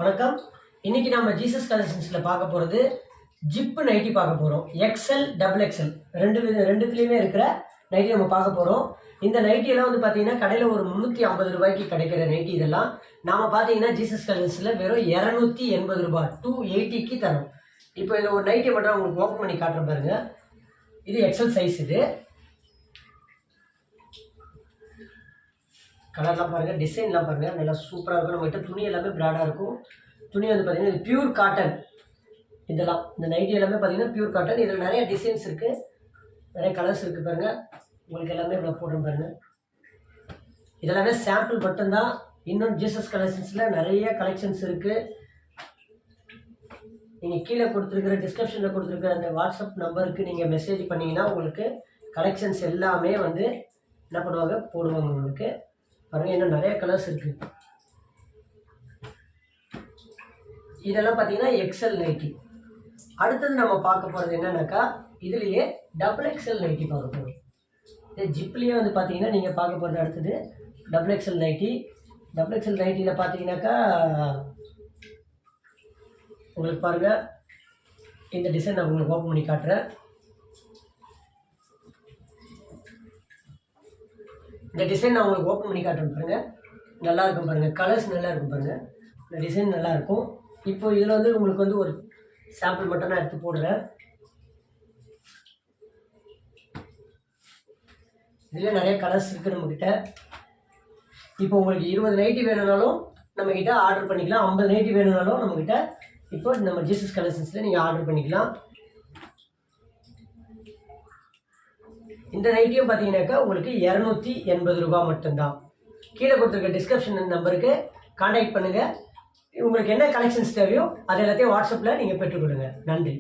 வணக்கம். இன்னைக்கு நம்ம ஜீசஸ் கலெக்ஷன்ஸ்ல பார்க்க போறது ஜிப் நைட்டி பார்க்க போறோம். எக்ஸ்எல் டபுள் எக்ஸ்எல் ரெண்டுத்துலயுமே இருக்கிற நைட்டி நம்ம பார்க்க போறோம். இந்த நைட்டி எல்லாம் வந்து பாத்தீங்கன்னா கடையில ஒரு 350 ரூபாய்க்கு கிடைக்கிற நைட்டி. இதெல்லாம் நாம பாத்தீங்கன்னா ஜீசஸ் கலெக்ஷன்ஸ்ல வெறும் 280 ரூபாய் 280க்கு தரோம். இப்போ இதில் ஒரு நைட்டி மட்டும் உங்களுக்கு ஓப்பன் பண்ணி காட்டுற பாருங்க. இது எக்ஸ்எல் சைஸ். இது கலர்லாம் பாருங்கள், டிசைன்லாம் பாருங்கள், நல்லா சூப்பராக இருக்கும். நம்மகிட்ட துணி எல்லாமே ப்ராடாக இருக்கும். துணி வந்து பார்த்திங்கன்னா இது பியூர் காட்டன். இதெல்லாம் இந்த நைட்டி எல்லாமே பார்த்திங்கன்னா பியூர் காட்டன். இதில் நிறைய டிசைன்ஸ் இருக்குது, நிறைய கலர்ஸ் இருக்குது பாருங்கள். உங்களுக்கு எல்லாமே இவ்வளோ போடுறோம் பாருங்கள். இதெல்லாமே சாம்பிள் மட்டும்தான். இன்னும் ஜீசஸ் கலெக்ஷன்ஸில் நிறைய கலெக்ஷன்ஸ் இருக்குது. நீங்கள் கீழே கொடுத்துருக்குற டிஸ்கிரிப்ஷனில் கொடுத்துருக்குற அந்த வாட்ஸ்அப் நம்பருக்கு நீங்கள் மெசேஜ் பண்ணிங்கன்னா உங்களுக்கு கலெக்ஷன்ஸ் எல்லாமே வந்து என்ன பண்ணுவாங்க, போடுவாங்க உங்களுக்கு. பாருங்கள், இன்னும் நிறைய கலர்ஸ் இருக்குது. இதெல்லாம் பார்த்தீங்கன்னா எக்ஸ்எல் நைட்டி. அடுத்தது நம்ம பார்க்க போகிறது என்னன்னாக்கா, இதுலேயே டபுள் எக்ஸ்எல் நைட்டி பார்க்க போகிறோம். இது ஜிப்லேயே வந்து பார்த்தீங்கன்னா நீங்கள் பார்க்க போகிறது அடுத்தது double XL nighty. Double XL நைட்டியில் பார்த்தீங்கன்னாக்கா உங்களுக்கு பாருங்கள், இந்த டிசைன் நான் உங்களுக்கு ஓப்பன் பண்ணி காட்டுறேன். இந்த டிசைன் நான் உங்களுக்கு ஓப்பன் பண்ணி காட்டுறேன் பாருங்கள். நல்லா இருக்கும் பாருங்கள், கலர்ஸ் நல்லா இருக்கும் பாருங்கள். இந்த டிசைன் நல்லா இருக்கும். இப்போ இதில் வந்து உங்களுக்கு வந்து ஒரு சாம்பிள் மட்டும் நான் எடுத்து போடுறேன். இதில் நிறைய கலர்ஸ் இருக்குது நம்மக்கிட்ட. இப்போ உங்களுக்கு 20 நைட்டி வேணும்னாலும் நம்மக்கிட்ட ஆர்டர் பண்ணிக்கலாம். 50 நைட்டி வேணும்னாலும் நம்மக்கிட்ட இப்போ நம்ம ஜீசஸ் கலெக்ஷன்ஸில் நீங்கள் ஆர்டர் பண்ணிக்கலாம். இந்த நைட்டியும் பார்த்தீங்கன்னாக்கா உங்களுக்கு 280 ரூபாய் மட்டும்தான். கீழே கொடுத்துருக்க டிஸ்கிரிப்ஷன் நம்பருக்கு கான்டாக்ட் பண்ணுங்கள். உங்களுக்கு என்ன கலெக்ஷன்ஸ் தேவையோ அது எல்லாத்தையும் வாட்ஸ்அப்பில் நீங்கள் பெற்றுக்கொள்ளுங்கள். நன்றி.